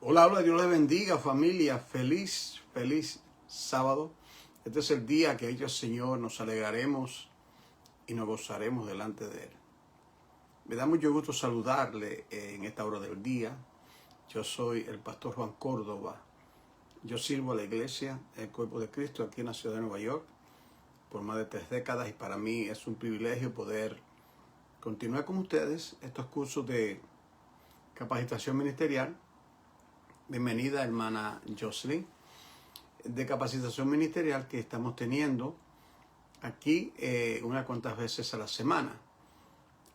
Hola, hola, Dios les bendiga, familia. Feliz sábado. Este es el día que ha hecho el Señor. Nos alegraremos y nos gozaremos delante de Él. Me da mucho gusto saludarle en esta hora del día. Yo soy el pastor Juan Córdoba. Yo sirvo a la iglesia, el Cuerpo de Cristo, aquí en la ciudad de Nueva York, por más de 3 décadas. Y para mí es un privilegio poder continuar con ustedes estos cursos de capacitación ministerial. Bienvenida, hermana Jocelyn, de capacitación ministerial que estamos teniendo aquí unas cuantas veces a la semana.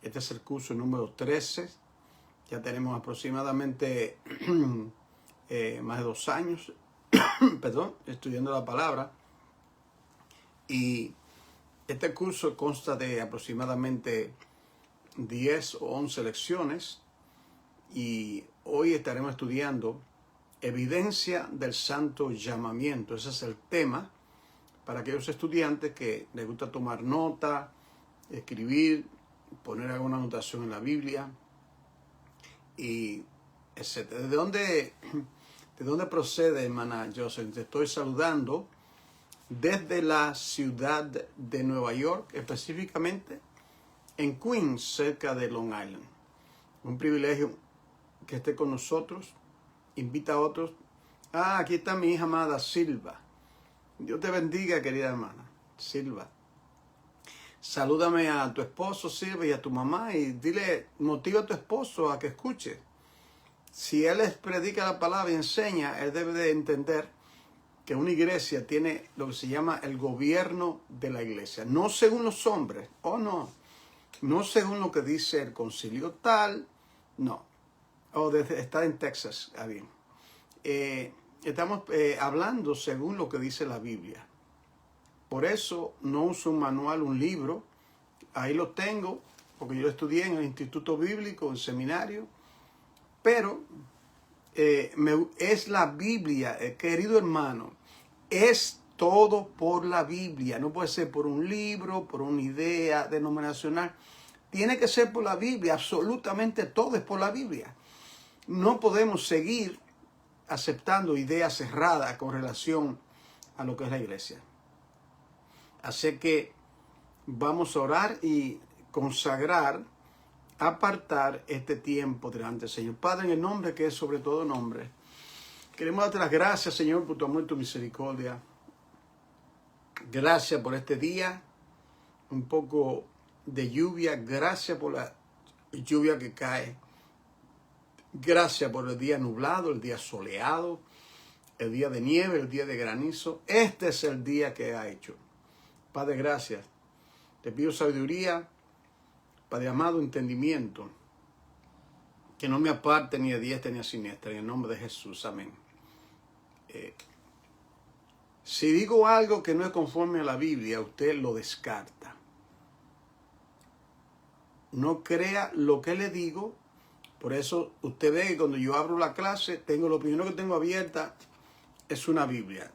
Este es el curso número 13. Ya tenemos aproximadamente más de 2 años estudiando la palabra. Y este curso consta de aproximadamente 10 o 11 lecciones. Y hoy estaremos estudiando evidencia del santo llamamiento. Ese es el tema para aquellos estudiantes que les gusta tomar nota, escribir, poner alguna anotación en la Biblia, y etc. ¿De dónde procede, hermana Joseph? Te estoy saludando desde la ciudad de Nueva York, específicamente en Queens, cerca de Long Island. Un privilegio que esté con nosotros. Invita a otros. Aquí está mi hija amada Silva. Dios te bendiga, querida hermana Silva. Salúdame a tu esposo, Silva, y a tu mamá, y dile, motiva a tu esposo a que escuche. Si él les predica la palabra y enseña, él debe de entender que una iglesia tiene lo que se llama el gobierno de la iglesia. No según los hombres, no según lo que dice el concilio tal, no. Está en Texas, bien. Estamos hablando según lo que dice la Biblia. Por eso no uso un manual, un libro. Ahí lo tengo, porque yo lo estudié en el Instituto Bíblico, en seminario. Pero es la Biblia, querido hermano. Es todo por la Biblia. No puede ser por un libro, por una idea denominacional. Tiene que ser por la Biblia. Absolutamente todo es por la Biblia. No podemos seguir aceptando ideas cerradas con relación a lo que es la iglesia. Así que vamos a orar y consagrar, apartar este tiempo delante del Señor. Padre, en el nombre que es sobre todo nombre, queremos darte las gracias, Señor, por tu amor y tu misericordia. Gracias por este día, un poco de lluvia. Gracias por la lluvia que cae. Gracias por el día nublado, el día soleado, el día de nieve, el día de granizo. Este es el día que ha hecho. Padre, gracias. Te pido sabiduría, Padre amado, entendimiento. Que no me aparte ni a diestra ni a siniestra. En el nombre de Jesús. Amén. Si digo algo que no es conforme a la Biblia, usted lo descarta. No crea lo que le digo. Por eso usted ve que cuando yo abro la clase, lo primero que tengo abierta es una Biblia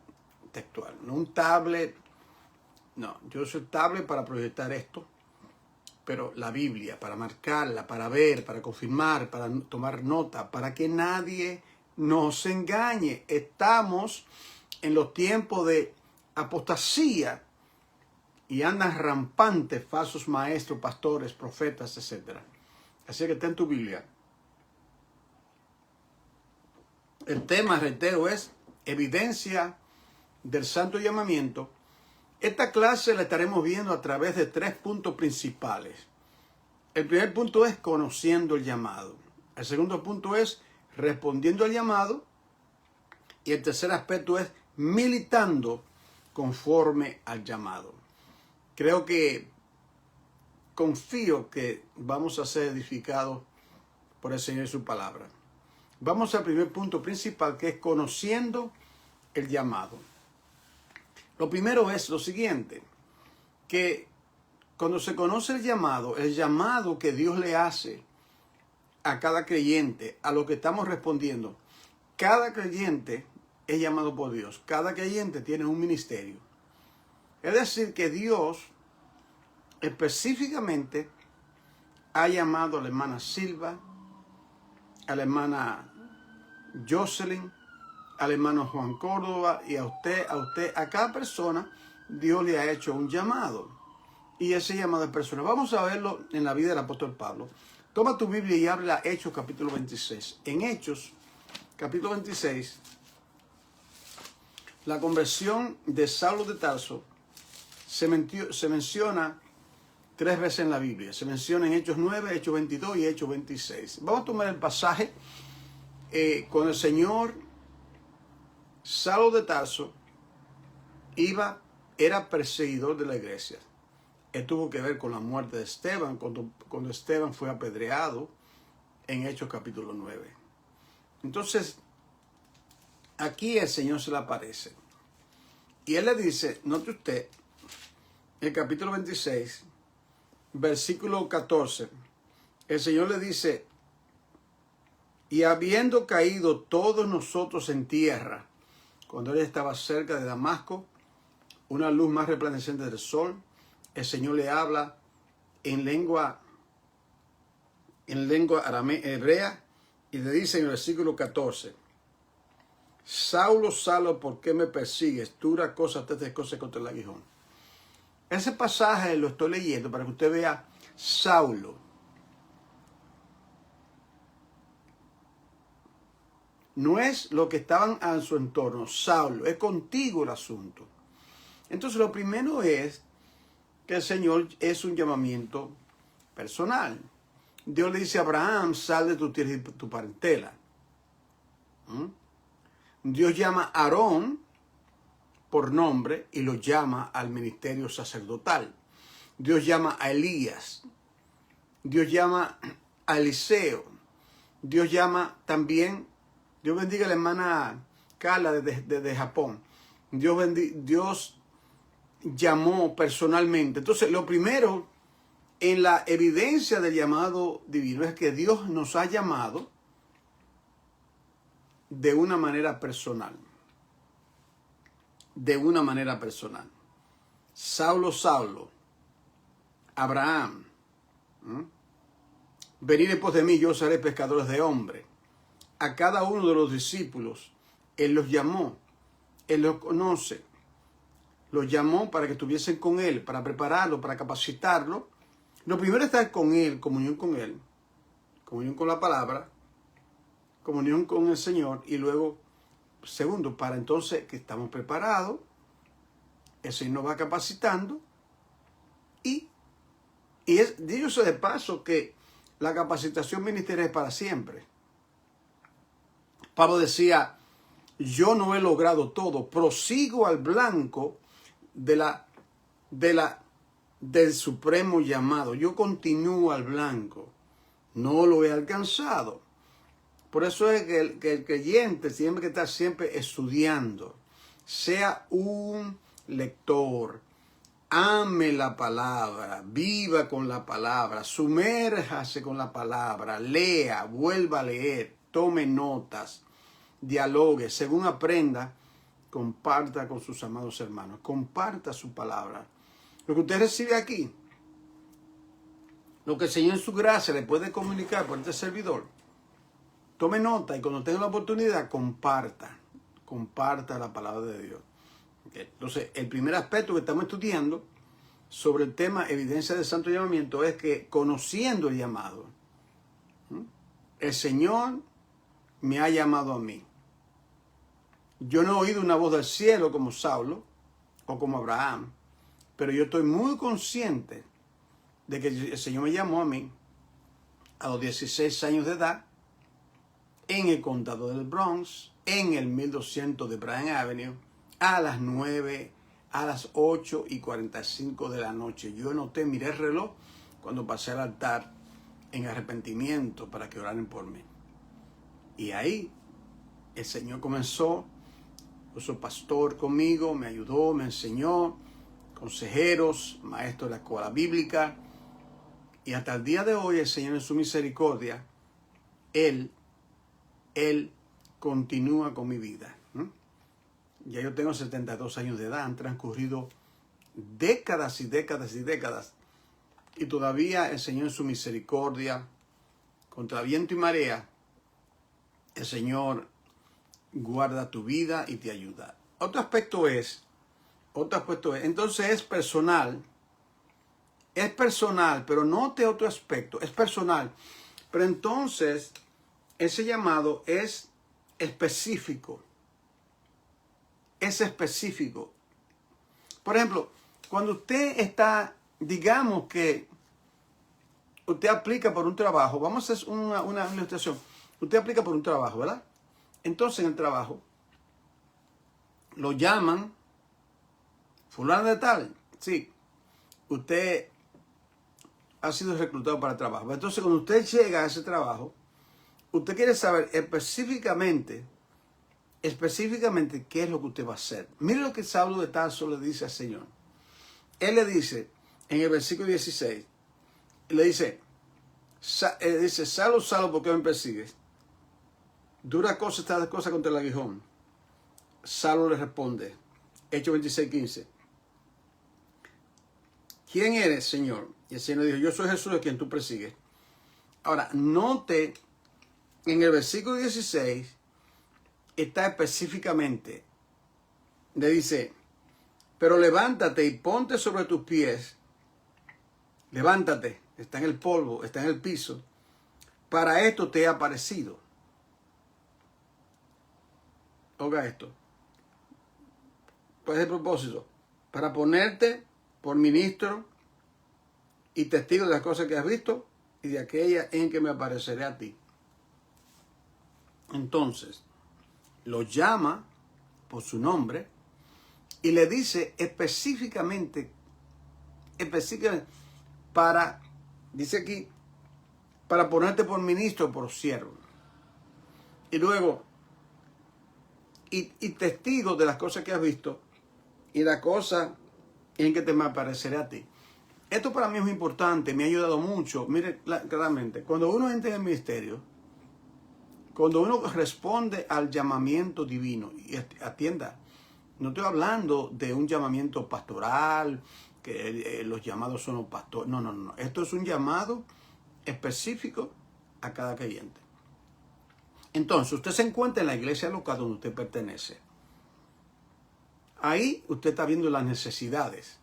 textual, no un tablet. No, yo uso el tablet para proyectar esto, pero la Biblia, para marcarla, para ver, para confirmar, para tomar nota, para que nadie nos engañe. Estamos en los tiempos de apostasía y andan rampantes falsos maestros, pastores, profetas, etc. Así que está en tu Biblia. El tema, reitero, es evidencia del santo llamamiento. Esta clase la estaremos viendo a través de 3 puntos principales. El primer punto es conociendo el llamado. El segundo punto es respondiendo al llamado. Y el tercer aspecto es militando conforme al llamado. Confío que vamos a ser edificados por el Señor y su palabra. Vamos al primer punto principal, que es conociendo el llamado. Lo primero es lo siguiente, que cuando se conoce el llamado que Dios le hace a cada creyente, a lo que estamos respondiendo, cada creyente es llamado por Dios, cada creyente tiene un ministerio. Es decir, que Dios específicamente ha llamado a la hermana Silva, a la hermana Jocelyn, al hermano Juan Córdoba y a usted, a cada persona, Dios le ha hecho un llamado. Y ese llamado es personal. Vamos a verlo en la vida del apóstol Pablo. Toma tu Biblia y abre a Hechos capítulo 26. En Hechos capítulo 26, la conversión de Saulo de Tarso se menciona 3 veces en la Biblia. Se menciona en Hechos 9, Hechos 22 y Hechos 26. Vamos a tomar el pasaje con el Señor. Saulo de Tarso era perseguidor de la iglesia. Él tuvo que ver con la muerte de Esteban, cuando Esteban fue apedreado en Hechos capítulo 9. Entonces, aquí el Señor se le aparece. Y Él le dice, note usted, el capítulo 26, versículo 14, el Señor le dice, y habiendo caído todos nosotros en tierra, cuando Él estaba cerca de Damasco, una luz más resplandeciente del sol, el Señor le habla en lengua hebrea y le dice en el versículo 14, Saulo, Saulo, ¿por qué me persigues? Dura cosa te cosas contra el aguijón. Ese pasaje lo estoy leyendo para que usted vea Saulo. No es lo que estaban a su entorno, Saulo, es contigo el asunto. Entonces lo primero es que el Señor es un llamamiento personal. Dios le dice a Abraham, sal de tu tierra y tu parentela. Dios llama a Aarón por nombre y lo llama al ministerio sacerdotal. Dios llama a Elías. Dios llama a Eliseo. Dios llama también, Dios bendiga a la hermana Carla desde Japón. Dios llamó personalmente. Entonces, lo primero en la evidencia del llamado divino es que Dios nos ha llamado de una manera personal. De una manera personal. Saulo, Saulo, Abraham, venid después de mí, yo os haré pescadores de hombres. A cada uno de los discípulos, Él los llamó, Él los conoce. Los llamó para que estuviesen con Él, para prepararlo, para capacitarlo. Lo primero es estar con Él, comunión con la palabra, comunión con el Señor. Y luego, segundo, para entonces que estamos preparados, el Señor nos va capacitando. Y dicho de paso que la capacitación ministerial es para siempre. Pablo decía, yo no he logrado todo, prosigo al blanco del supremo llamado. Yo continúo al blanco. No lo he alcanzado. Por eso es que el creyente tiene que estar siempre estudiando. Sea un lector. Ame la palabra. Viva con la palabra. Sumérjase con la palabra. Lea. Vuelva a leer. Tome notas. Dialogue. Según aprenda, comparta con sus amados hermanos. Comparta su palabra. Lo que usted recibe aquí, lo que el Señor en su gracia le puede comunicar por este servidor, tome nota y cuando tenga la oportunidad, comparta la palabra de Dios. Entonces, el primer aspecto que estamos estudiando sobre el tema evidencia del santo llamamiento es que conociendo el llamado, el Señor me ha llamado a mí. Yo no he oído una voz del cielo como Saulo o como Abraham, pero yo estoy muy consciente de que el Señor me llamó a mí a los 16 años de edad en el condado del Bronx, en el 1200 de Bryant Avenue, a las 9, a las 8:45 de la noche. Yo noté, miré el reloj cuando pasé al altar en arrepentimiento para que oraran por mí. Y ahí el Señor comenzó, puso pastor conmigo, me ayudó, me enseñó, consejeros, maestros de la escuela bíblica. Y hasta el día de hoy el Señor en su misericordia, Él continúa con mi vida. Ya yo tengo 72 años de edad, han transcurrido décadas y décadas y décadas. Y todavía el Señor en su misericordia, contra viento y marea, el Señor guarda tu vida y te ayuda. Otro aspecto es, entonces es personal, pero note otro aspecto, es personal, pero entonces ese llamado es específico, Por ejemplo, cuando usted está, digamos que usted aplica por un trabajo, vamos a hacer una ilustración, usted aplica por un trabajo, ¿verdad? Entonces en el trabajo lo llaman fulano de tal, sí, usted ha sido reclutado para el trabajo. Entonces cuando usted llega a ese trabajo, usted quiere saber específicamente qué es lo que usted va a hacer. Mire lo que Saulo de Tarso le dice al Señor. Él le dice en el versículo 16, le dice, Saulo, Saulo, ¿por qué me persigues? Dura cosa esta cosa contra el aguijón. Saulo le responde, Hechos 26:15. ¿Quién eres, Señor? Y el Señor le dijo, yo soy Jesús, a quien tú persigues. Ahora, note, en el versículo 16, está específicamente, le dice, pero levántate y ponte sobre tus pies. Levántate, está en el polvo, está en el piso. Para esto te he aparecido. Oiga esto. Pues el propósito, para ponerte por ministro y testigo de las cosas que has visto y de aquellas en que me apareceré a ti. Entonces, lo llama por su nombre y le dice específicamente para, dice aquí, para ponerte por ministro o por siervo. Y luego, y testigo de las cosas que has visto y la cosa en que te me apareceré a ti. Esto para mí es muy importante, me ha ayudado mucho. Mire, claramente, cuando uno entra en el ministerio, cuando uno responde al llamamiento divino, y atienda, no estoy hablando de un llamamiento pastoral, que los llamados son los pastores. No. Esto es un llamado específico a cada creyente. Entonces, usted se encuentra en la iglesia local donde usted pertenece. Ahí usted está viendo las necesidades.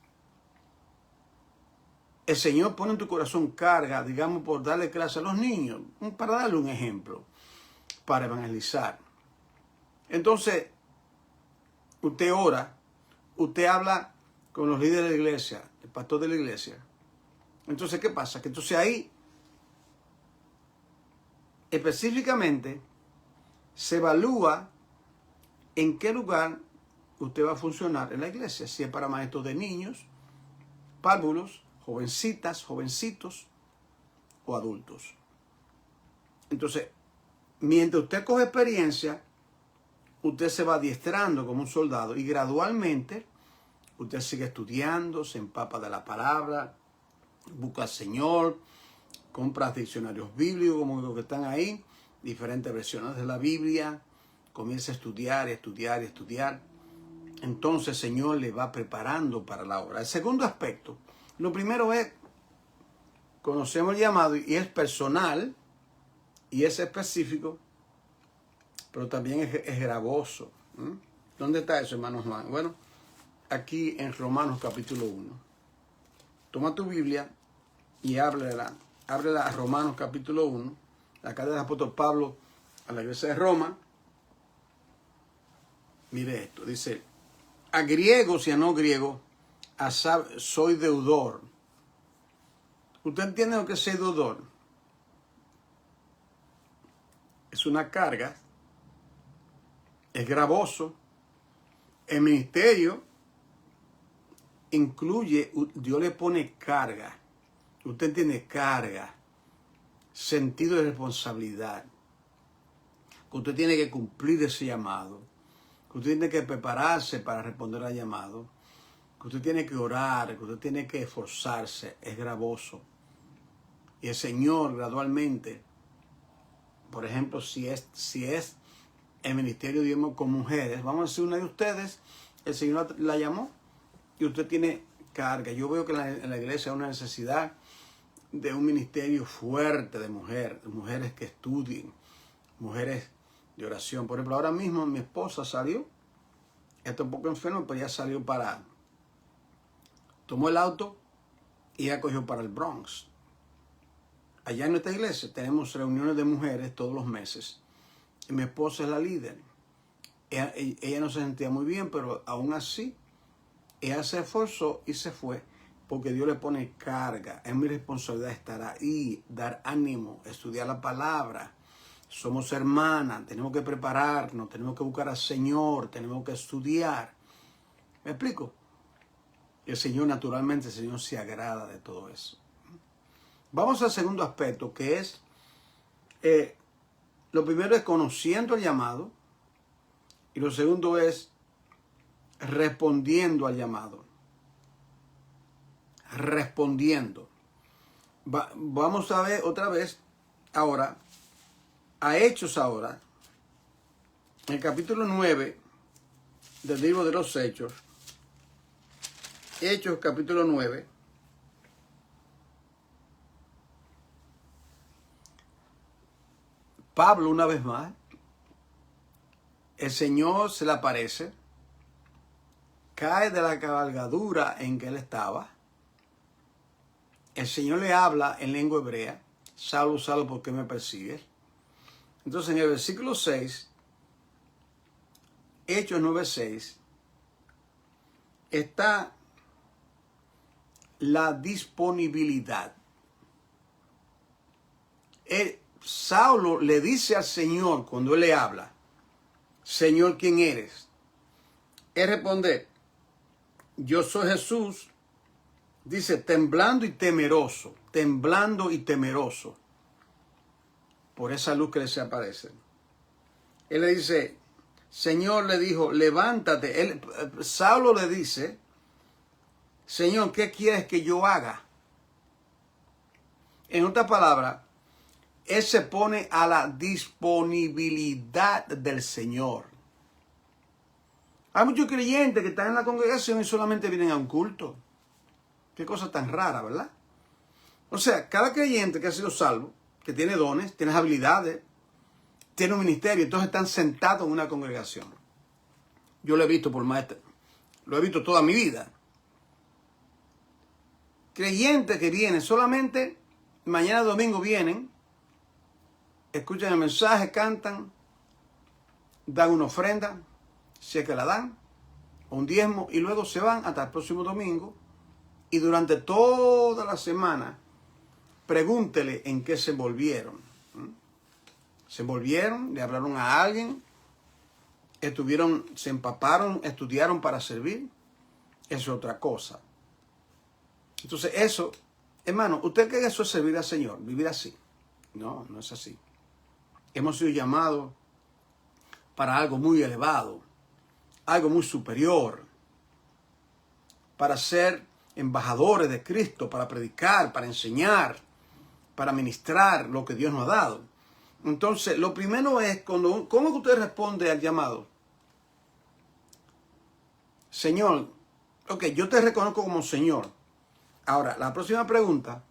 El Señor pone en tu corazón carga, digamos, por darle clase a los niños, para darle un ejemplo, para evangelizar. Entonces, usted ora, usted habla con los líderes de la iglesia, el pastor de la iglesia. Entonces, ¿qué pasa? Que entonces ahí, específicamente, se evalúa en qué lugar usted va a funcionar en la iglesia. Si es para maestros de niños, párvulos, jovencitas, jovencitos o adultos. Entonces, mientras usted coge experiencia, usted se va adiestrando como un soldado y gradualmente usted sigue estudiando, se empapa de la palabra, busca al Señor, compra diccionarios bíblicos como los que están ahí, diferentes versiones de la Biblia, comienza a estudiar. Entonces el Señor le va preparando para la obra. El segundo aspecto, lo primero es, conocemos el llamado y es personal y es específico, pero también es gravoso. ¿Dónde está eso, hermano Juan? Bueno, aquí en Romanos capítulo 1. Toma tu Biblia y ábrela a Romanos capítulo 1, la carta del apóstol Pablo a la iglesia de Roma. Mire esto, dice, a griegos y a no griegos, soy deudor. ¿Usted entiende lo que es ser deudor? Es una carga, es gravoso. El ministerio incluye, Dios le pone carga. Usted tiene carga, sentido de responsabilidad. Usted tiene que cumplir ese llamado. Usted tiene que prepararse para responder al llamado. Usted tiene que orar, usted tiene que esforzarse. Es gravoso. Y el Señor gradualmente, por ejemplo, si es el ministerio, digamos, con mujeres, vamos a decir una de ustedes, el Señor la llamó y usted tiene carga. Yo veo que en la iglesia hay una necesidad de un ministerio fuerte de mujeres que estudien, mujeres de oración. Por ejemplo, ahora mismo mi esposa salió, está un poco enferma, pero ya salió tomó el auto y ya cogió para el Bronx. Allá en nuestra iglesia tenemos reuniones de mujeres todos los meses. Y mi esposa es la líder. Ella no se sentía muy bien, pero aún así, ella se esforzó y se fue, porque Dios le pone carga. Es mi responsabilidad estar ahí, dar ánimo, estudiar la palabra. Somos hermanas, tenemos que prepararnos, tenemos que buscar al Señor, tenemos que estudiar. ¿Me explico? El Señor, naturalmente, el Señor se agrada de todo eso. Vamos al segundo aspecto, que es, lo primero es conociendo el llamado, y lo segundo es respondiendo al llamado. Respondiendo. Vamos a ver otra vez ahora, a Hechos ahora, en el capítulo 9 del libro de los Hechos. Hechos capítulo 9. Pablo, una vez más, el Señor se le aparece, cae de la cabalgadura en que él estaba. El Señor le habla en lengua hebrea. Saulo, Saulo, ¿por qué me persigues? Entonces en el versículo 6, Hechos 9:6, está la disponibilidad. Saulo le dice al Señor cuando él le habla, Señor, ¿quién eres? Él responde, yo soy Jesús. Dice, temblando y temeroso, por esa luz que le se aparece. Él le dice, Señor, le dijo, levántate. Saulo le dice, Señor, ¿qué quieres que yo haga? En otras palabras, él se pone a la disponibilidad del Señor. Hay muchos creyentes que están en la congregación y solamente vienen a un culto. Qué cosa tan rara, ¿verdad? O sea, cada creyente que ha sido salvo, que tiene dones, tiene habilidades, tiene un ministerio, entonces están sentados en una congregación. Yo lo he visto por maestro, lo he visto toda mi vida. Creyentes que vienen solamente, mañana domingo vienen, escuchan el mensaje, cantan, dan una ofrenda, si es que la dan, o un diezmo, y luego se van hasta el próximo domingo. Y durante toda la semana, pregúntele en qué se envolvieron. ¿Se envolvieron? ¿Le hablaron a alguien? ¿Se empaparon? ¿Estudiaron para servir? Eso es otra cosa. Entonces eso, hermano, ¿usted cree que eso es servir al Señor? Vivir así. No, no es así. Hemos sido llamados para algo muy elevado, algo muy superior, para ser embajadores de Cristo, para predicar, para enseñar, para ministrar lo que Dios nos ha dado. Entonces, lo primero es, ¿cómo que usted responde al llamado? Señor, ok, yo te reconozco como Señor. Ahora, la próxima pregunta,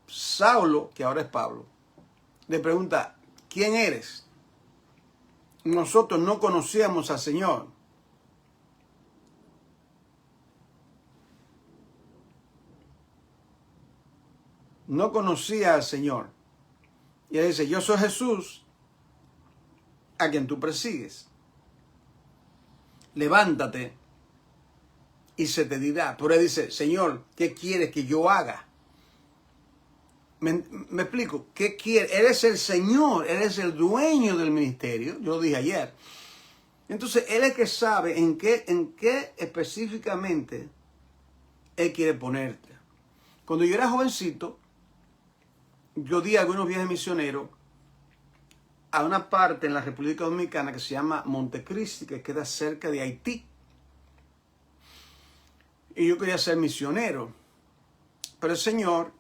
Saulo, que ahora es Pablo, le pregunta, ¿quién eres? Nosotros no conocíamos al Señor. No conocía al Señor. Y él dice, yo soy Jesús, a quien tú persigues. Levántate y se te dirá. Pero él dice, Señor, ¿qué quieres que yo haga? Me explico, ¿qué quiere? Él es el Señor, Él es el dueño del ministerio, yo lo dije ayer. Entonces, Él es el que sabe en qué específicamente Él quiere ponerte. Cuando yo era jovencito, yo di algunos viajes misioneros a una parte en la República Dominicana que se llama Montecristi, que queda cerca de Haití. Y yo quería ser misionero. Pero el Señor,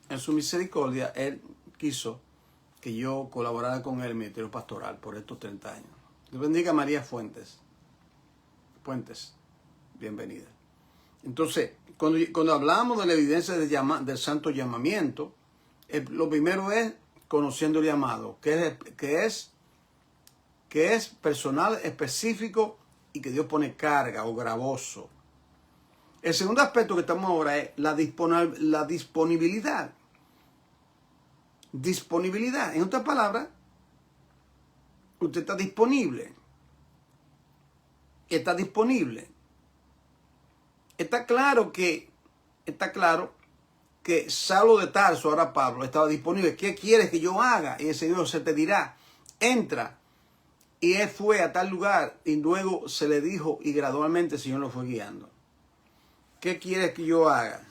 en su misericordia, Él quiso que yo colaborara con Él en el ministerio pastoral por estos 30 años. Dios bendiga a María Fuentes. Bienvenida. Entonces, cuando hablamos de la evidencia del santo llamamiento, Lo primero es conociendo el llamado, que es personal, específico y que Dios pone carga o gravoso. El segundo aspecto que estamos ahora es la disponibilidad. Disponibilidad. En otras palabras, usted está disponible. Está disponible. Está claro que Saulo de Tarso, ahora Pablo, estaba disponible. ¿Qué quieres que yo haga? Y el Señor se te dirá, entra. Y él fue a tal lugar y luego se le dijo y gradualmente el Señor lo fue guiando. ¿Qué quieres que yo haga?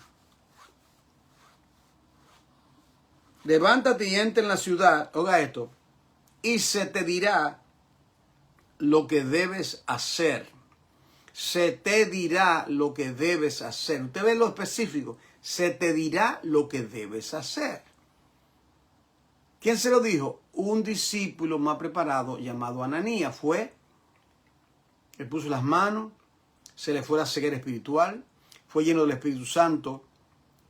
Levántate y entra en la ciudad, oiga esto, y se te dirá lo que debes hacer. Se te dirá lo que debes hacer. Usted ve lo específico. Se te dirá lo que debes hacer. ¿Quién se lo dijo? Un discípulo más preparado llamado Ananías. Él puso las manos, se le fue la ceguera espiritual, fue lleno del Espíritu Santo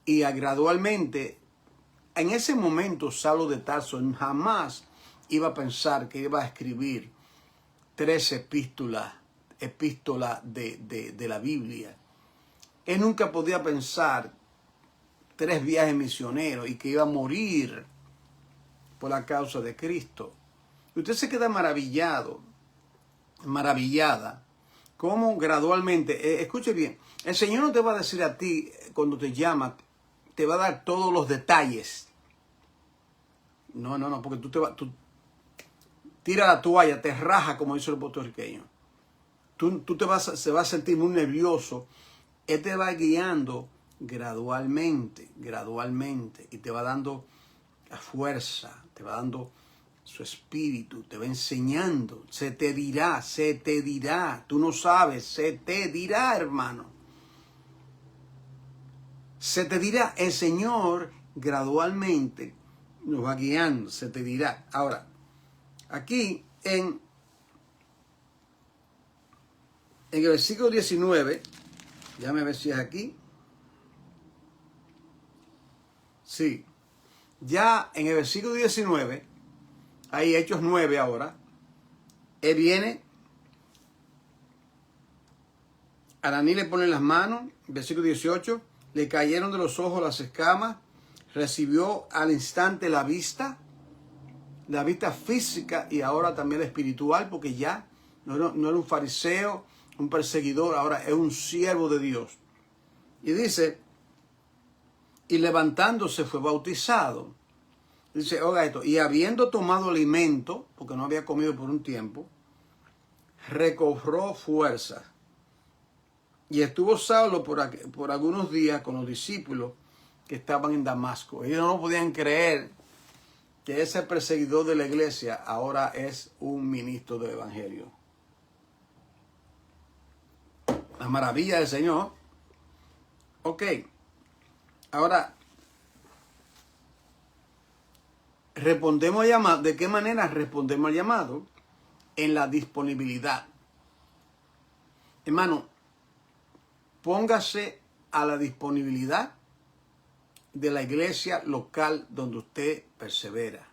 y gradualmente, en ese momento, Saulo de Tarso jamás iba a pensar que iba a escribir 3 epístolas de la Biblia. Él nunca podía pensar 3 viajes misioneros y que iba a morir por la causa de Cristo. Y usted se queda maravillada, cómo gradualmente, escuche bien, el Señor no te va a decir a ti cuando te llama, te va a dar todos los detalles. No, porque tú tira la toalla, te raja, como dice el puertorriqueño. Se va a sentir muy nervioso. Él te va guiando gradualmente, y te va dando la fuerza, te va dando su espíritu, te va enseñando. Se te dirá. Tú no sabes, se te dirá, hermano. Se te dirá. El Señor gradualmente nos va guiando, se te dirá. Ahora, aquí en el versículo 19, déjame ver si es aquí. Sí, ya en el versículo 19, hay Hechos 9 ahora, él viene, Ananías le pone las manos, versículo 18, le cayeron de los ojos las escamas, recibió al instante la vista física y ahora también la espiritual, porque ya no era un fariseo, un perseguidor, ahora es un siervo de Dios. Y dice, y levantándose fue bautizado. Dice, oiga esto, y habiendo tomado alimento, porque no había comido por un tiempo, recobró fuerza. Y estuvo Saulo por algunos días con los discípulos que estaban en Damasco. Ellos no podían creer que ese perseguidor de la iglesia ahora es un ministro del evangelio. La maravilla del Señor. Ok. Ahora, respondemos al llamado. ¿De qué manera respondemos al llamado? En la disponibilidad. Hermano, póngase a la disponibilidad de la iglesia local donde usted persevera.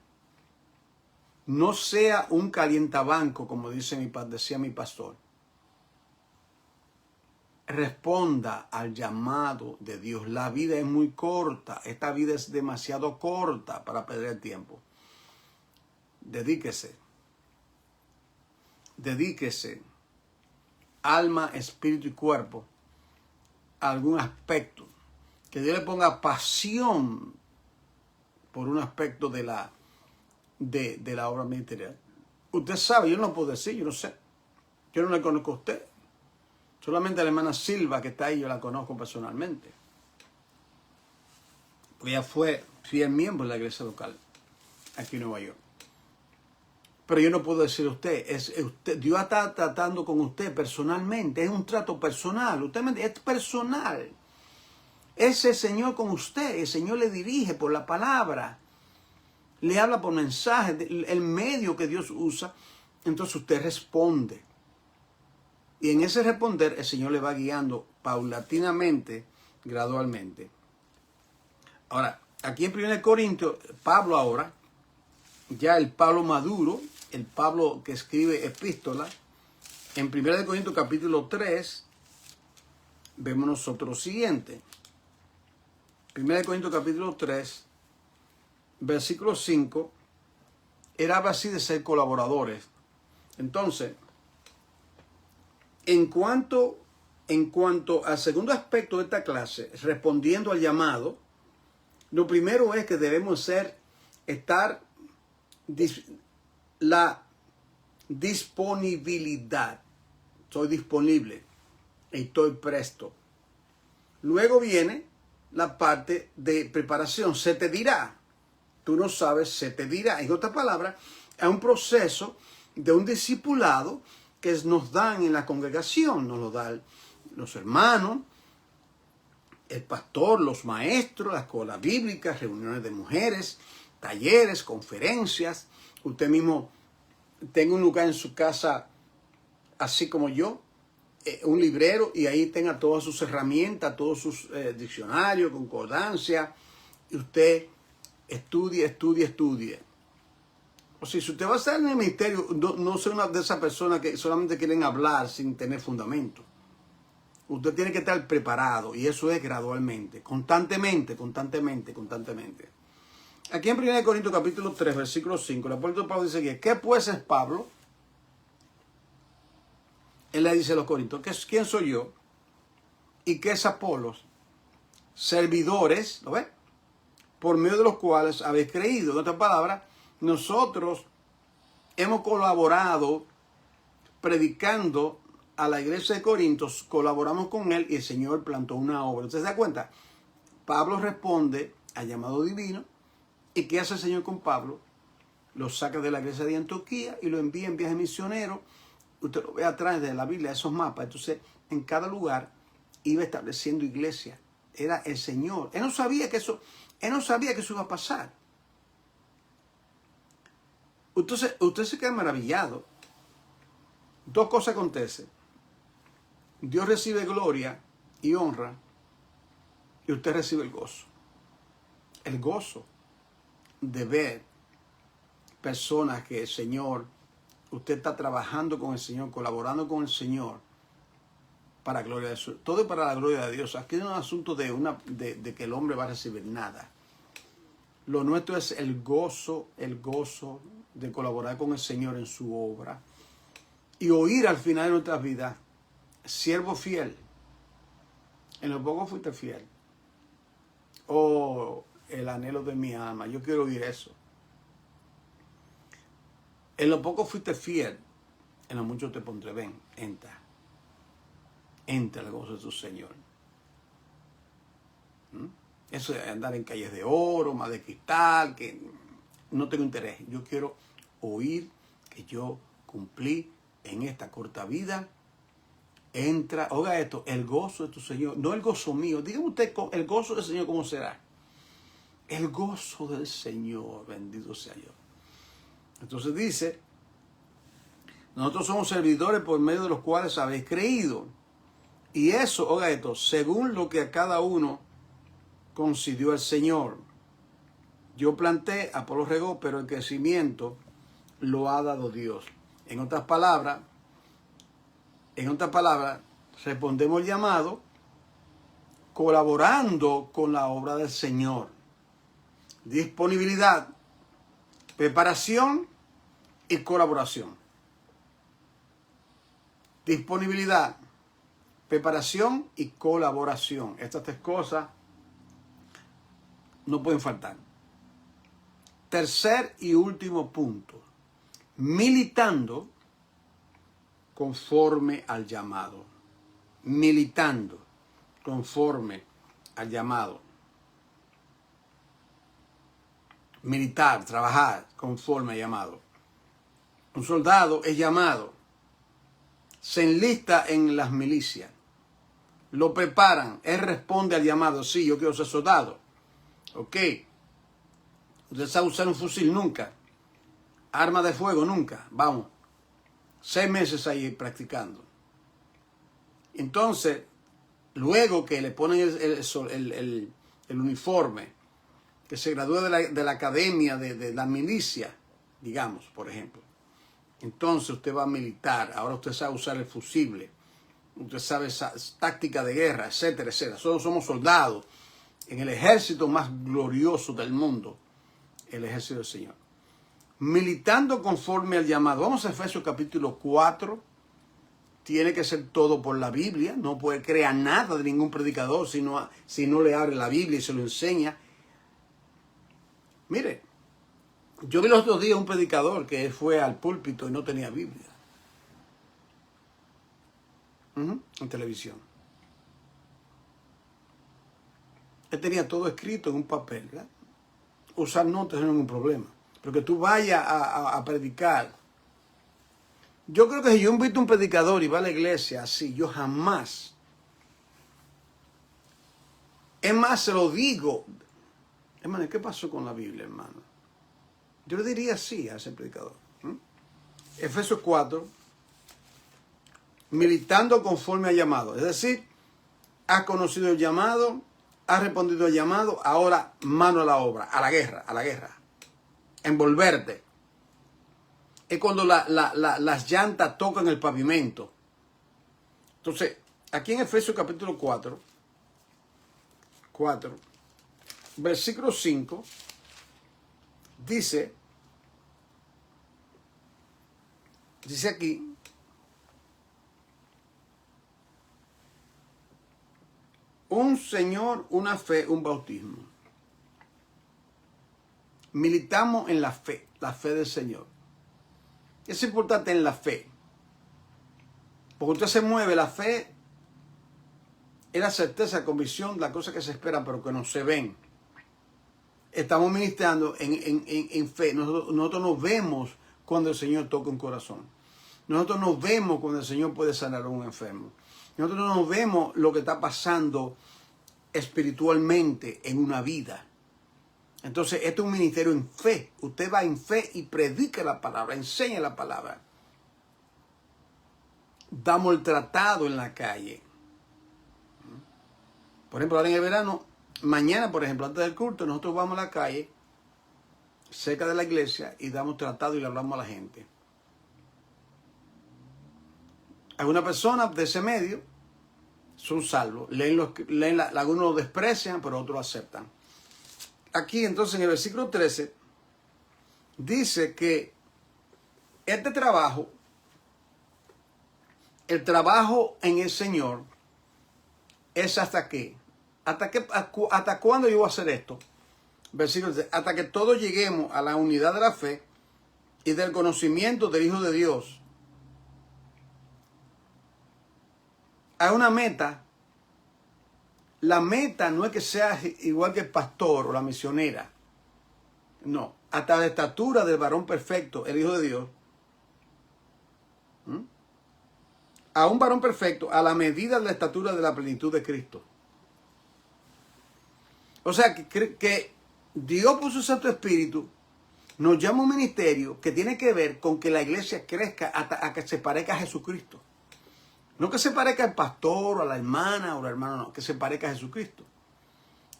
No sea un calientabanco, como decía mi pastor. Responda al llamado de Dios. La vida es muy corta. Esta vida es demasiado corta para perder tiempo. Dedíquese. Alma, espíritu y cuerpo. A algún aspecto. Que Dios le ponga pasión por un aspecto de la obra ministerial. Usted sabe, yo no puedo decir, yo no sé. Yo no le conozco a usted. Solamente a la hermana Silva que está ahí, yo la conozco personalmente. Porque ella fue fiel miembro de la iglesia local aquí en Nueva York. Pero yo no puedo decir a usted, Dios está tratando con usted personalmente, es un trato personal, es personal. Es el Señor con usted, el Señor le dirige por la palabra, le habla por mensaje, el medio que Dios usa, entonces usted responde. Y en ese responder el Señor le va guiando paulatinamente, gradualmente. Ahora, aquí en 1 Corintios, Pablo ahora, ya el Pablo maduro, el Pablo que escribe epístolas, en 1 Corintios capítulo 3, vemos nosotros lo siguiente. 1 Corintios capítulo 3, versículo 5, era así de ser colaboradores. Entonces, en cuanto al segundo aspecto de esta clase, respondiendo al llamado, lo primero es que debemos la disponibilidad. Estoy disponible y estoy presto. Luego viene la parte de preparación. Se te dirá. Tú no sabes, se te dirá. En otras palabras, es un proceso de un discipulado que nos dan en la congregación. Nos lo dan los hermanos, el pastor, los maestros, la escuela bíblica, reuniones de mujeres, talleres, conferencias. Usted mismo tenga un lugar en su casa, así como yo, un librero, y ahí tenga todas sus herramientas, todos sus diccionarios, concordancia, y usted estudie. O sea, si usted va a estar en el ministerio, no sea una de esas personas que solamente quieren hablar sin tener fundamento. Usted tiene que estar preparado, y eso es gradualmente, constantemente. Aquí en 1 Corintios capítulo 3, versículo 5, el apóstol Pablo dice que, ¿qué pues es Pablo? Él le dice a los corintios, ¿quién soy yo? ¿Y qué es Apolos? Servidores, ¿lo ves? Por medio de los cuales habéis creído. En otras palabras, nosotros hemos colaborado predicando a la iglesia de Corintios, colaboramos con él y el Señor plantó una obra. ¿Usted se da cuenta? Pablo responde al llamado divino. ¿Y qué hace el Señor con Pablo? Lo saca de la iglesia de Antioquía y lo envía en viaje misionero. Usted lo ve atrás de la Biblia, esos mapas. Entonces, en cada lugar iba estableciendo iglesia. Era el Señor. Él no sabía que eso iba a pasar. Entonces, usted se queda maravillado. Dos cosas acontecen. Dios recibe gloria y honra y usted recibe el gozo. El gozo de ver personas que el Señor, usted está trabajando con el Señor, colaborando con el Señor para la gloria de Dios. Todo es para la gloria de Dios. Aquí no es un asunto de que el hombre va a recibir nada. Lo nuestro es el gozo de colaborar con el Señor en su obra y oír al final de nuestras vidas: siervo fiel, en lo poco fuiste fiel. Oh, el anhelo de mi alma, yo quiero oír eso. En lo poco fuiste fiel, en lo mucho te pondré. Ven, entra al gozo de tu Señor. Eso de andar en calles de oro, más de cristal, que no tengo interés. Yo quiero oír que yo cumplí en esta corta vida. Entra, oiga esto, el gozo de tu Señor, no el gozo mío. Dígame usted, el gozo del Señor, ¿cómo será? El gozo del Señor, bendito sea Dios. Entonces dice, nosotros somos servidores por medio de los cuales habéis creído. Y eso, oiga esto, según lo que a cada uno concedió el Señor. Yo planté, Apolo regó, pero el crecimiento lo ha dado Dios. En otras palabras, respondemos el llamado colaborando con la obra del Señor. Disponibilidad, preparación y colaboración. Disponibilidad, preparación y colaboración. Estas tres cosas no pueden faltar. Tercer y último punto. Militando conforme al llamado. Militando conforme al llamado. Militar, trabajar conforme al llamado. Un soldado es llamado. Se enlista en las milicias. Lo preparan. Él responde al llamado. Sí, yo quiero ser soldado. Ok. ¿Usted sabe usar un fusil? Nunca. Arma de fuego, nunca. Vamos. 6 meses ahí practicando. Entonces, luego que le ponen el uniforme, que se gradúe de la academia, de la milicia, digamos, por ejemplo. Entonces usted va a militar, ahora usted sabe usar el fusible, usted sabe esa táctica de guerra, etcétera, etcétera. Somos soldados en el ejército más glorioso del mundo, el ejército del Señor. Militando conforme al llamado. Vamos a Efesios capítulo 4. Tiene que ser todo por la Biblia. No puede crear nada de ningún predicador si no le abre la Biblia y se lo enseña. Mire, yo vi los otros días un predicador que fue al púlpito y no tenía Biblia. En televisión. Él tenía todo escrito en un papel, ¿verdad? Usar notas no es ningún problema. Pero que tú vayas a predicar. Yo creo que si yo invito a un predicador y va a la iglesia así, yo jamás. Es más, se lo digo. Hermano, ¿qué pasó con la Biblia, hermano? Yo le diría así a ese predicador. Efesios 4. Militando conforme al llamado. Es decir, has conocido el llamado, has respondido al llamado, ahora mano a la obra, a la guerra. Envolverte. Es cuando las llantas tocan el pavimento. Entonces, aquí en Efesios capítulo 4, versículo 5, dice aquí, un Señor, una fe, un bautismo. Militamos en la fe del Señor. Es importante en la fe. Porque usted se mueve, la fe es la certeza, la convicción, la cosa que se espera pero que no se ven. Estamos ministrando en fe. Nosotros nos vemos cuando el Señor toca un corazón. Nosotros nos vemos cuando el Señor puede sanar a un enfermo. Nosotros no nos vemos lo que está pasando espiritualmente en una vida. Entonces, esto es un ministerio en fe. Usted va en fe y predica la palabra, enseña la palabra. Damos el tratado en la calle. Por ejemplo, ahora en el verano, mañana, por ejemplo, antes del culto, nosotros vamos a la calle, cerca de la iglesia, y damos tratado y le hablamos a la gente. Algunas personas de ese medio son salvos. Algunos lo desprecian, pero otros lo aceptan. Aquí entonces en el versículo 13 dice que este trabajo, el trabajo en el Señor, es hasta cuándo yo voy a hacer esto. Versículo 13, hasta que todos lleguemos a la unidad de la fe y del conocimiento del Hijo de Dios. Hay una meta. La meta no es que sea igual que el pastor o la misionera. No. Hasta la estatura del varón perfecto, el Hijo de Dios. A un varón perfecto, a la medida de la estatura de la plenitud de Cristo. O sea, que Dios por su Santo Espíritu nos llama a un ministerio que tiene que ver con que la iglesia crezca hasta que se parezca a Jesucristo. No que se parezca al pastor, o a la hermana, o al hermano, no. Que se parezca a Jesucristo.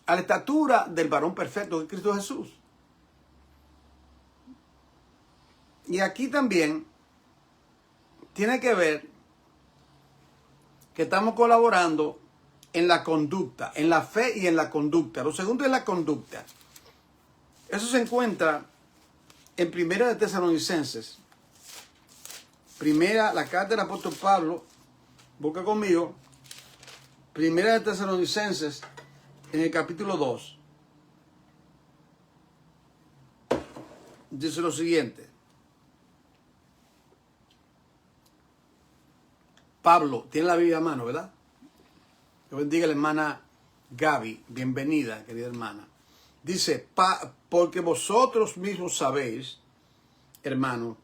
A la estatura del varón perfecto de Cristo Jesús. Y aquí también tiene que ver que estamos colaborando en la conducta, en la fe y en la conducta. Lo segundo es la conducta. Eso se encuentra en Primera de Tesalonicenses. La carta del apóstol Pablo. Busca conmigo, Primera de Tesalonicenses, en el capítulo 2. Dice lo siguiente. Pablo, tiene la Biblia a mano, ¿verdad? Que bendiga a la hermana Gaby. Bienvenida, querida hermana. Dice, porque vosotros mismos sabéis, hermano,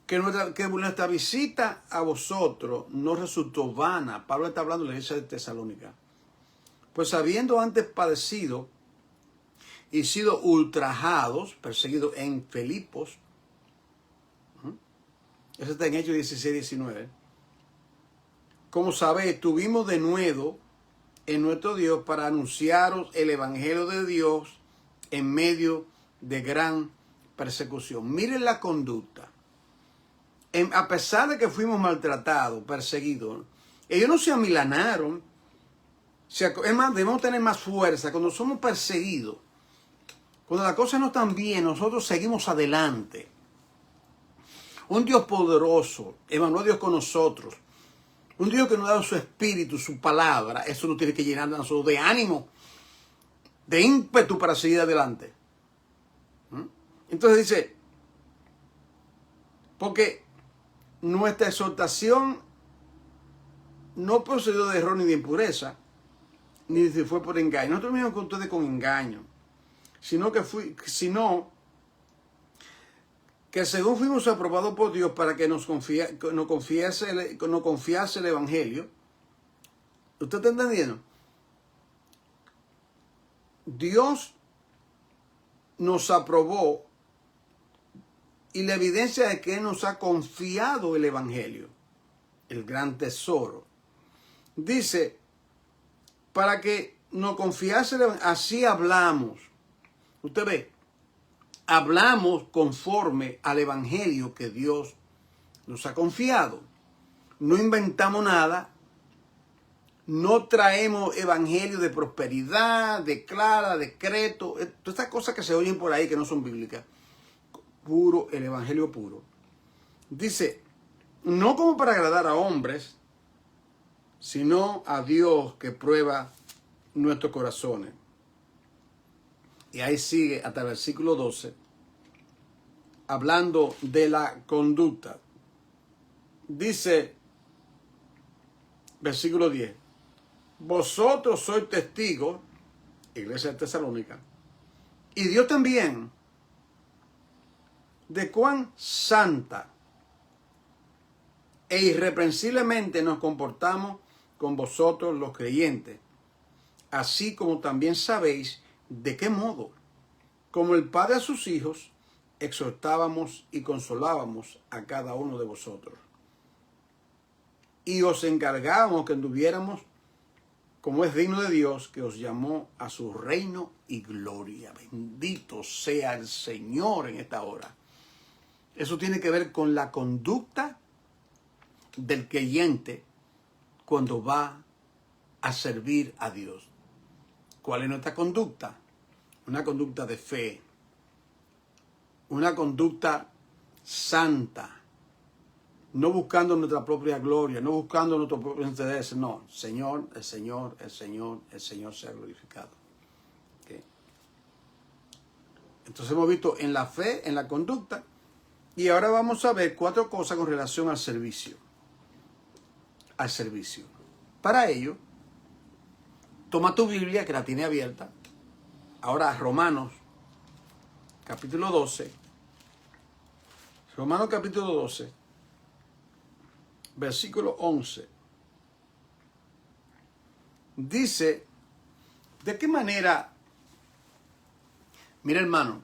que nuestra visita a vosotros no resultó vana. Pablo está hablando de la iglesia de Tesalónica. Pues habiendo antes padecido y sido ultrajados, perseguidos en Filipos, eso está en Hechos 16, 19. Como sabéis, estuvimos de nuevo en nuestro Dios para anunciaros el Evangelio de Dios en medio de gran persecución. Miren la conducta. A pesar de que fuimos maltratados, perseguidos, ellos no se amilanaron. Es más, debemos tener más fuerza. Cuando somos perseguidos, cuando las cosas no están bien, nosotros seguimos adelante. Un Dios poderoso, Emmanuel Dios con nosotros, un Dios que nos ha dado su espíritu, su palabra, eso nos tiene que llenar a nosotros de ánimo, de ímpetu para seguir adelante. Entonces dice, porque nuestra exhortación no procedió de error ni de impureza, ni se fue por engaño. Nosotros mismos con ustedes con engaño, sino que según fuimos aprobados por Dios para que nos confiase el Evangelio. ¿Usted está entendiendo? Dios nos aprobó y la evidencia de que Él nos ha confiado el Evangelio, el gran tesoro. Dice, para que nos confiase el Evangelio, así hablamos. Usted ve, hablamos conforme al Evangelio que Dios nos ha confiado. No inventamos nada. No traemos evangelio de prosperidad, de clara, decreto, todas estas cosas que se oyen por ahí que no son bíblicas. Puro, el evangelio puro. Dice, no como para agradar a hombres, sino a Dios que prueba nuestros corazones. Y ahí sigue hasta el versículo 12, hablando de la conducta. Dice, versículo 10. Vosotros sois testigos, iglesia de Tesalónica, y Dios también, de cuán santa e irreprensiblemente nos comportamos con vosotros los creyentes, así como también sabéis de qué modo, como el Padre a sus hijos, exhortábamos y consolábamos a cada uno de vosotros. Y os encargábamos que anduviéramos como es digno de Dios, que os llamó a su reino y gloria. Bendito sea el Señor en esta hora. Eso tiene que ver con la conducta del creyente cuando va a servir a Dios. ¿Cuál es nuestra conducta? Una conducta de fe. Una conducta santa. No buscando nuestra propia gloria, no buscando nuestros propios intereses, no. Señor, el Señor, el Señor, el Señor sea glorificado. ¿Okay? Entonces hemos visto en la fe, en la conducta, y ahora vamos a ver 4 cosas con relación al servicio. Al servicio. Para ello, toma tu Biblia, que la tiene abierta. Ahora Romanos, capítulo 12. Romanos capítulo 12. Versículo 11. Dice, ¿de qué manera? Mira, hermano,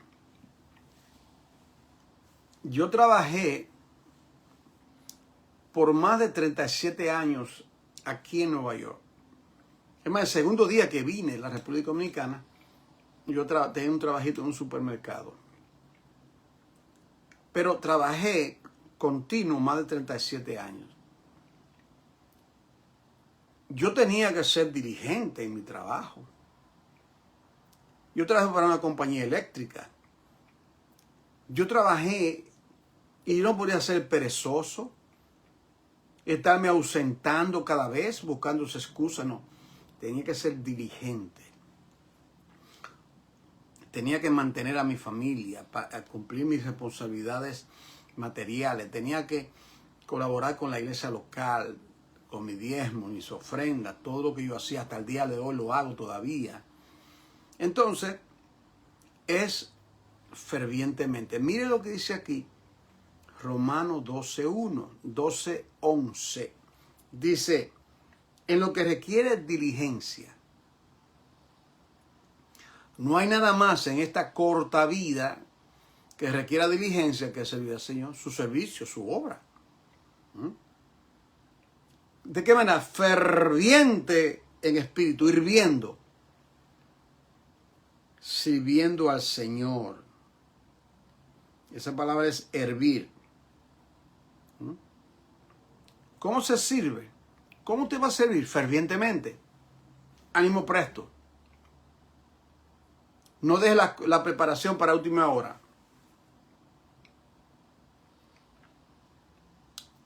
yo trabajé por más de 37 años aquí en Nueva York. Es más, el segundo día que vine a la República Dominicana, yo tenía un trabajito en un supermercado. Pero trabajé continuo más de 37 años. Yo tenía que ser diligente en mi trabajo. Yo trabajé para una compañía eléctrica. Yo trabajé y no podía ser perezoso, estarme ausentando cada vez, buscando esa excusa, no. Tenía que ser diligente. Tenía que mantener a mi familia, para cumplir mis responsabilidades materiales. Tenía que colaborar con la iglesia local, con mi diezmo, mis ofrendas, todo lo que yo hacía hasta el día de hoy lo hago todavía. Entonces, es fervientemente. Mire lo que dice aquí, Romanos 12:1, 12:11. Dice, en lo que requiere diligencia. No hay nada más en esta corta vida que requiera diligencia que servir al Señor, su servicio, su obra. ¿De qué manera? Ferviente en espíritu, hirviendo. sirviendo al Señor. Esa palabra es hervir. ¿Cómo se sirve? ¿Cómo te va a servir? Fervientemente. Ánimo presto. No dejes la preparación para última hora.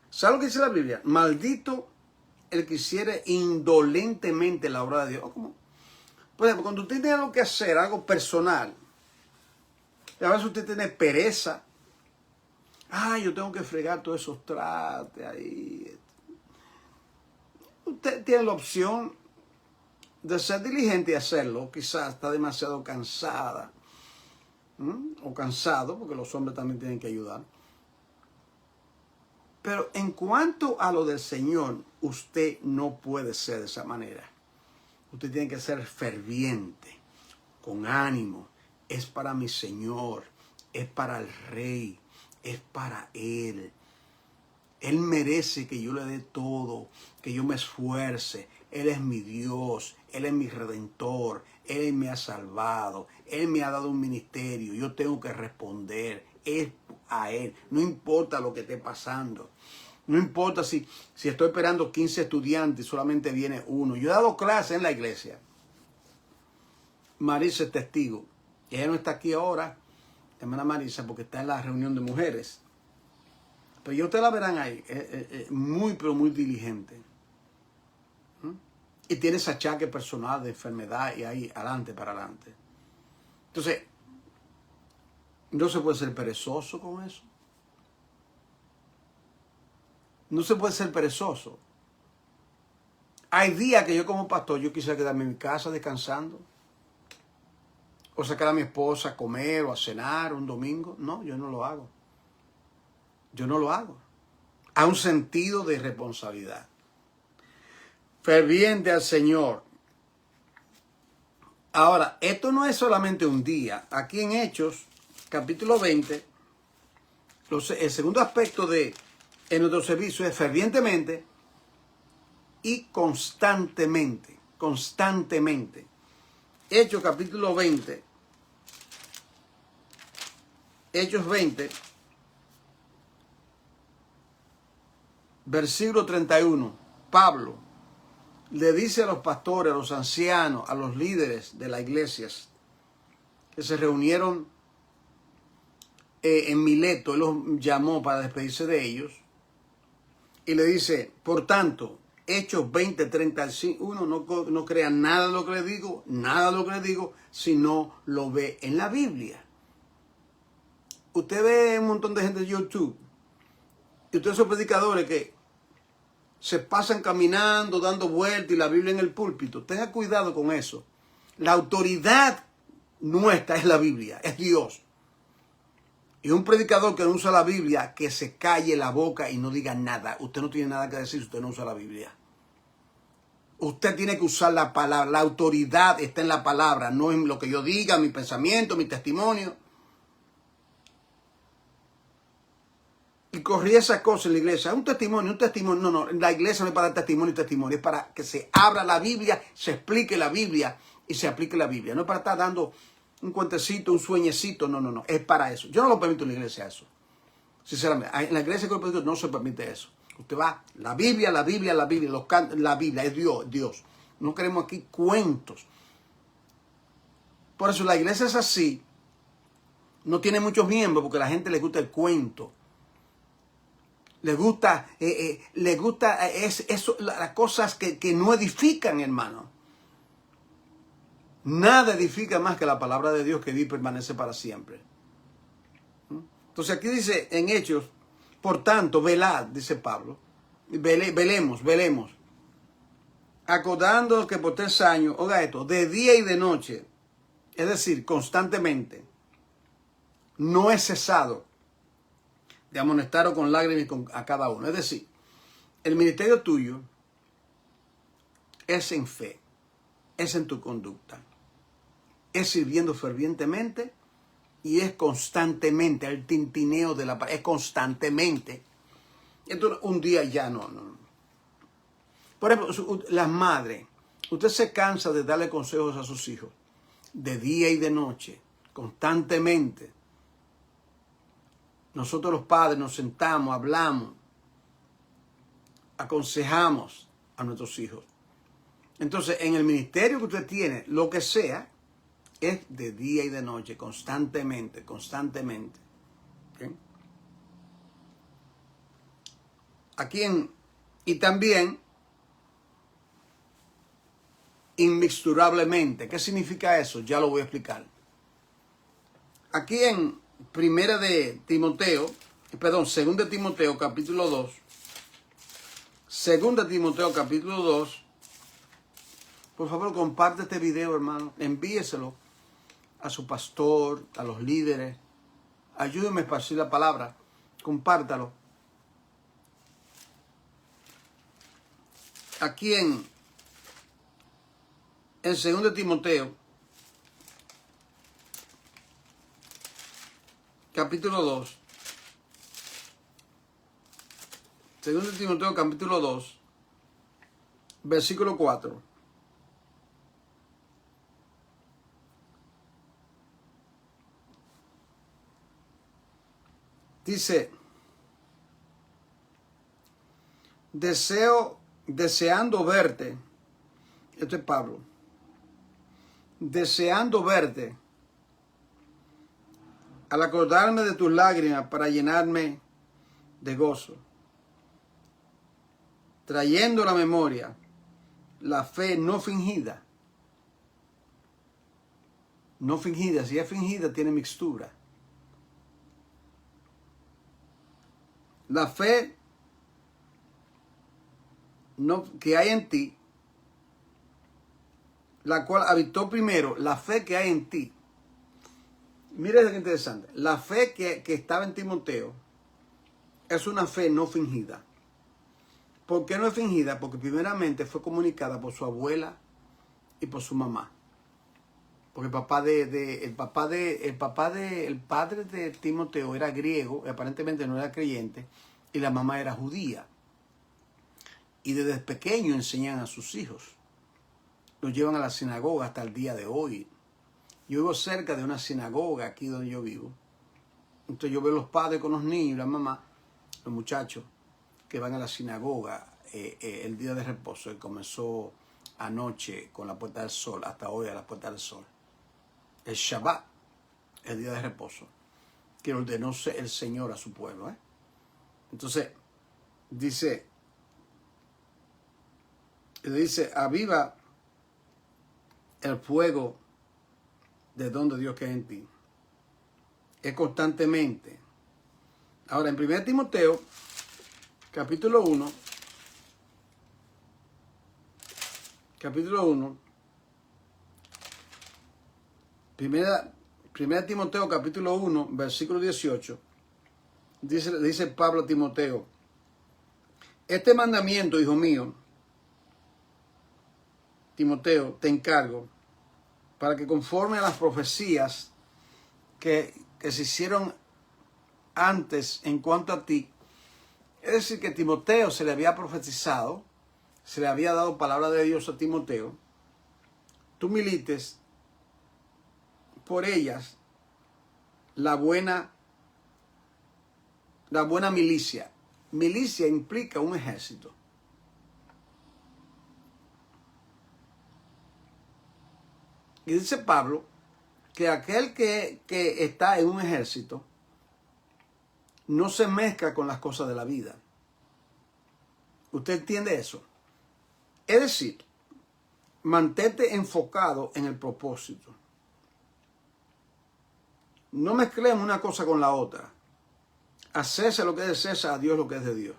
¿Sabes lo que dice la Biblia? Maldito el que hiciere indolentemente la obra de Dios. ¿Cómo? Por ejemplo, cuando usted tiene algo que hacer, algo personal, y a veces usted tiene pereza. Yo tengo que fregar todos esos trastes ahí. Usted tiene la opción de ser diligente y hacerlo. Quizás está demasiado cansada o cansado, porque los hombres también tienen que ayudar. Pero en cuanto a lo del Señor, usted no puede ser de esa manera. Usted tiene que ser ferviente, con ánimo. Es para mi Señor, es para el Rey, es para Él. Él merece que yo le dé todo, que yo me esfuerce. Él es mi Dios, Él es mi Redentor, Él me ha salvado, Él me ha dado un ministerio, yo tengo que responder. Es a Él, no importa lo que esté pasando. No importa si estoy esperando 15 estudiantes y solamente viene uno. Yo he dado clases en la iglesia. Marisa es testigo. Ella no está aquí ahora, hermana Marisa, porque está en la reunión de mujeres. Pero ustedes la verán ahí, muy, pero muy diligente. Y tiene ese achaque personal de enfermedad y ahí adelante para adelante. Entonces, no se puede ser perezoso con eso. No se puede ser perezoso. Hay días que yo como pastor, yo quisiera quedarme en mi casa descansando. O sacar a mi esposa a comer o a cenar un domingo. No, yo no lo hago. Yo no lo hago. Hay un sentido de responsabilidad. Ferviente al Señor. Ahora, esto no es solamente un día. Aquí en Hechos, capítulo 20, el segundo aspecto en nuestro servicio es fervientemente y constantemente. Constantemente. Hechos capítulo 20. Hechos 20. Versículo 31. Pablo le dice a los pastores, a los ancianos, a los líderes de las iglesias que se reunieron en Mileto. Él los llamó para despedirse de ellos. Y le dice, por tanto, Hechos 20, 31, no crean nada de lo que les digo, nada de lo que les digo, si no lo ve en la Biblia. Usted ve un montón de gente de YouTube, y ustedes son predicadores que se pasan caminando, dando vueltas, y la Biblia en el púlpito. Tenga cuidado con eso. La autoridad nuestra es la Biblia, es Dios. Y un predicador que no usa la Biblia, que se calle la boca y no diga nada. Usted no tiene nada que decir si usted no usa la Biblia. Usted tiene que usar la palabra. La autoridad está en la palabra, no en lo que yo diga, mi pensamiento, mi testimonio. Y corrí esas cosas en la iglesia. Un testimonio. No, la iglesia no es para dar testimonio y testimonio. Es para que se abra la Biblia, se explique la Biblia y se aplique la Biblia. No es para estar dando un cuentecito, un sueñecito, no, es para eso. Yo no lo permito en la iglesia eso. Sinceramente, en la iglesia que yo predico no se permite eso. Usted va, la Biblia, la Biblia es Dios. No queremos aquí cuentos. Por eso la iglesia es así. No tiene muchos miembros porque a la gente le gusta el cuento. Le gusta las cosas que no edifican, hermano. Nada edifica más que la palabra de Dios que vive y permanece para siempre. Entonces aquí dice en Hechos, por tanto, velad, dice Pablo, velemos, acordándonos que por 3 años, oiga esto, de día y de noche, es decir, constantemente, no he cesado de amonestaros con lágrimas a cada uno. Es decir, el ministerio tuyo es en fe, es en tu conducta, es sirviendo fervientemente y es constantemente, el tintineo de la palabra, es constantemente. Entonces, un día ya no. Por ejemplo, las madres, usted se cansa de darle consejos a sus hijos. de día y de noche, constantemente. Nosotros los padres nos sentamos, hablamos, aconsejamos a nuestros hijos. Entonces, en el ministerio que usted tiene, lo que sea, es de día y de noche, constantemente, constantemente. ¿Okay? Y también inmixturablemente. ¿Qué significa eso? Ya lo voy a explicar. Aquí en Segunda de Timoteo capítulo 2, Segunda de Timoteo capítulo 2, por favor comparte este video, hermano, envíeselo a su pastor, a los líderes, ayúdenme a esparcir la palabra, compártalo. Aquí en 2 Timoteo, capítulo 2, 2 Timoteo, capítulo 2, versículo 4. Dice, deseando verte, esto es Pablo, deseando verte, al acordarme de tus lágrimas para llenarme de gozo, trayendo a la memoria la fe no fingida. No fingida, si es fingida tiene mixtura. La fe que hay en ti, la cual habitó primero, la fe que hay en ti. Mira qué interesante. La fe que estaba en Timoteo es una fe no fingida. ¿Por qué no es fingida? Porque primeramente fue comunicada por su abuela y por su mamá. Porque el padre de Timoteo era griego, y aparentemente no era creyente, y la mamá era judía. Y desde pequeño enseñan a sus hijos. Los llevan a la sinagoga hasta el día de hoy. Yo vivo cerca de una sinagoga aquí donde yo vivo. Entonces yo veo los padres con los niños, la mamá, los muchachos que van a la sinagoga el día de reposo, que comenzó anoche con la Puerta del Sol, hasta hoy a la Puerta del Sol. El Shabbat, el día de reposo, que ordenó el Señor a su pueblo. Entonces, dice, aviva el fuego de donde Dios queda en ti. Es constantemente. Ahora, en 1 Timoteo, capítulo 1, Primera Timoteo, capítulo 1, versículo 18, dice Pablo a Timoteo, este mandamiento, hijo mío, Timoteo, te encargo, para que conforme a las profecías que se hicieron antes en cuanto a ti, es decir, que Timoteo se le había profetizado, se le había dado palabra de Dios a Timoteo, tú milites por ellas la buena milicia. Milicia implica un ejército. Y dice Pablo que aquel que está en un ejército no se mezcla con las cosas de la vida. ¿Usted entiende eso? Es decir, mantente enfocado en el propósito. No mezclemos una cosa con la otra. A César lo que es de César, a Dios lo que es de Dios.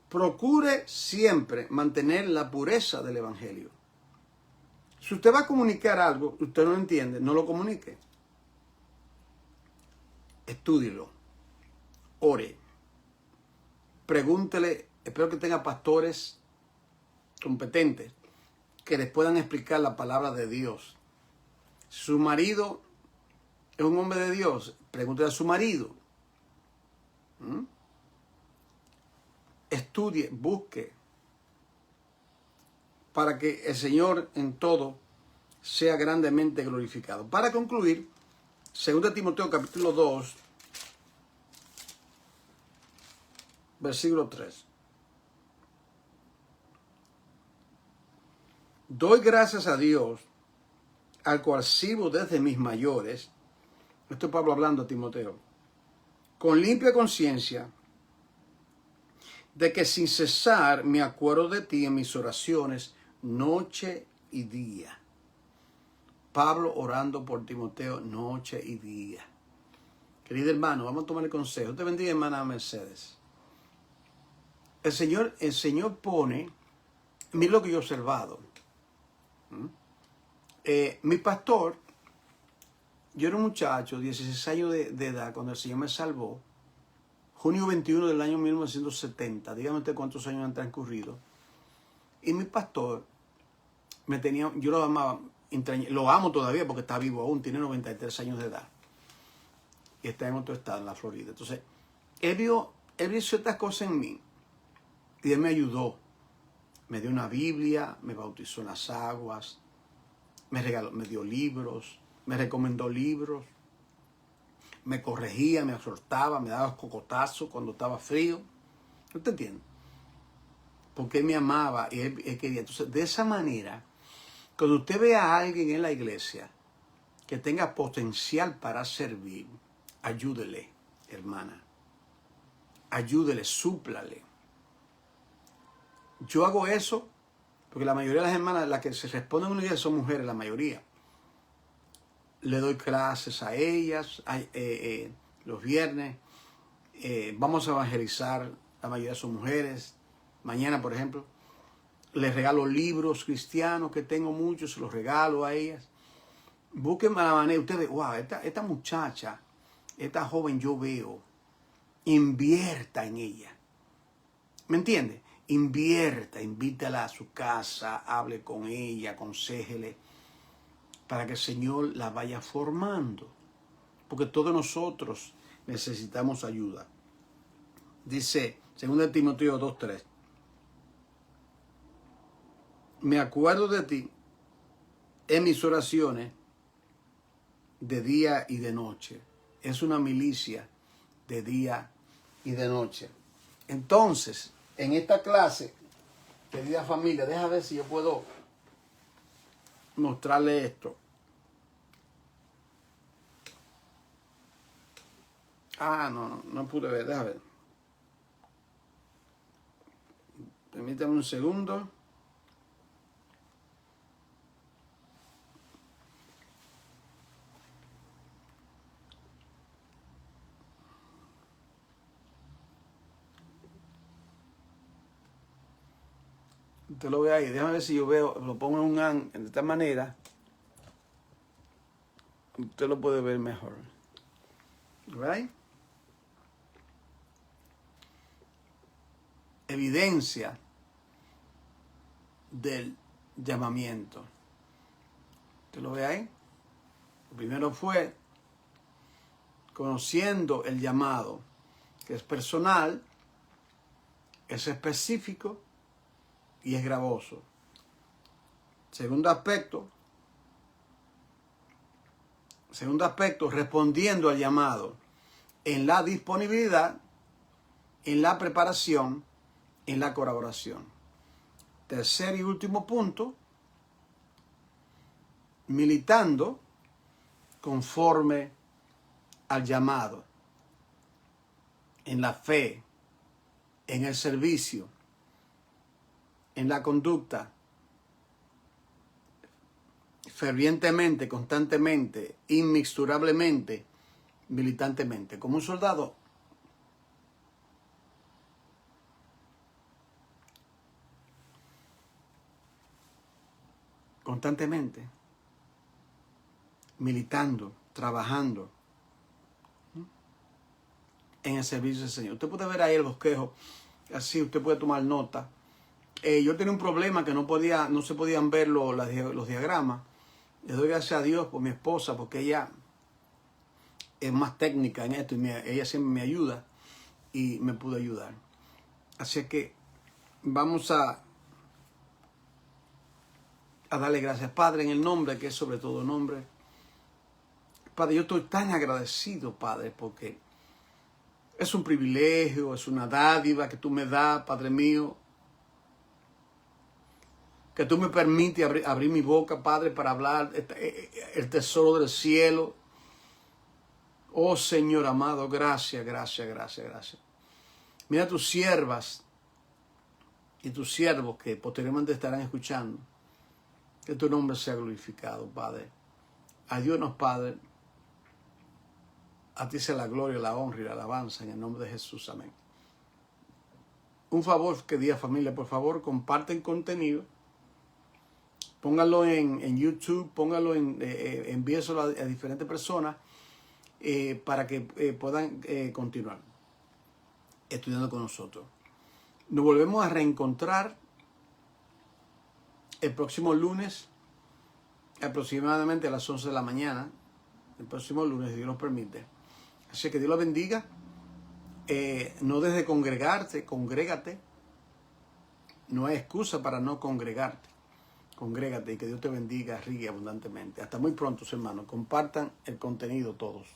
Procure siempre mantener la pureza del Evangelio. Si usted va a comunicar algo que usted no entiende, no lo comunique. Estúdielo. Ore. Pregúntele. Espero que tenga pastores competentes que les puedan explicar la palabra de Dios. Si su marido es un hombre de Dios, pregúntele a su marido. Estudie, busque, para que el Señor en todo sea grandemente glorificado. Para concluir, 2 Timoteo capítulo 2, versículo 3. Doy gracias a Dios, al cual sirvo desde mis mayores. Esto es Pablo hablando a Timoteo. Con limpia conciencia, de que sin cesar me acuerdo de ti en mis oraciones, noche y día. Pablo orando por Timoteo, noche y día. Querido hermano, vamos a tomar el consejo. Te bendiga, hermana Mercedes. El Señor pone, mira lo que yo he observado. Mi pastor, yo era un muchacho, 16 años de edad, cuando el Señor me salvó, junio 21 del año 1970, dígame usted cuántos años han transcurrido, y mi pastor me tenía, yo lo amaba, lo amo todavía porque está vivo aún, tiene 93 años de edad, y está en otro estado, en la Florida. Entonces, él vio ciertas cosas en mí, y él me ayudó, me dio una Biblia, me bautizó en las aguas, me dio libros, me recomendó libros, me corregía, me exhortaba, me daba cocotazos cuando estaba frío. ¿Usted entiende? Porque él me amaba y él quería. Entonces, de esa manera, cuando usted ve a alguien en la iglesia que tenga potencial para servir, ayúdele, hermana. Ayúdele, súplale. Yo hago eso porque la mayoría de las hermanas, las que se responden a una iglesia son mujeres, la mayoría. Le doy clases a ellas los viernes. Vamos a evangelizar, la mayoría son mujeres. Mañana, por ejemplo, les regalo libros cristianos, que tengo muchos, se los regalo a ellas. Busquen la manera, ustedes, wow, esta muchacha, esta joven yo veo, invierta en ella. ¿Me entiende? Invítala a su casa, hable con ella, aconséjele, para que el Señor la vaya formando. Porque todos nosotros necesitamos ayuda. Dice, 2 Timoteo 2:3. Me acuerdo de ti en mis oraciones de día y de noche. Es una milicia de día y de noche. Entonces, en esta clase, querida familia, déjame ver si yo puedo mostrarle esto. No pude ver, déjame ver. Permítame un segundo. Usted lo ve ahí, déjame ver si yo veo, lo pongo en de esta manera. Usted lo puede ver mejor. ¿Right? Evidencia del llamamiento. ¿Usted lo ve ahí? Lo primero fue conociendo el llamado, que es personal, es específico y es gravoso. Segundo aspecto, respondiendo al llamado en la disponibilidad, en la preparación, en la colaboración. Tercer y último punto, militando conforme al llamado, en la fe, en el servicio, en la conducta, fervientemente, constantemente, inmixturablemente, militantemente, como un soldado. Constantemente, militando, trabajando en el servicio del Señor. Usted puede ver ahí el bosquejo, así usted puede tomar nota. Yo tenía un problema que no se podían ver los diagramas. Le doy gracias a Dios por mi esposa, porque ella es más técnica en esto y ella siempre me ayuda y me pudo ayudar. Así que vamos a a darle gracias. Padre, en el nombre que es sobre todo nombre. Padre, yo estoy tan agradecido, Padre, porque es un privilegio, es una dádiva que tú me das, Padre mío. Que tú me permites abrir mi boca, Padre, para hablar el tesoro del cielo. Oh Señor amado, gracias, gracias, gracias, gracias. Mira tus siervas y tus siervos que posteriormente estarán escuchando. Que tu nombre sea glorificado, Padre. Ayúdanos, Padre. A ti sea la gloria, la honra y la alabanza en el nombre de Jesús. Amén. Un favor que diga, familia, por favor, comparten contenido. Póngalo en YouTube, póngalo envíeselo a diferentes personas para que puedan continuar estudiando con nosotros. Nos volvemos a reencontrar el próximo lunes, aproximadamente a las 11 de la mañana. El próximo lunes, si Dios nos permite. Así que Dios los bendiga. No dejes de congregarte, congrégate. No hay excusa para no congregarte. Congrégate y que Dios te bendiga rica y abundantemente. Hasta muy pronto, hermanos. Compartan el contenido todos.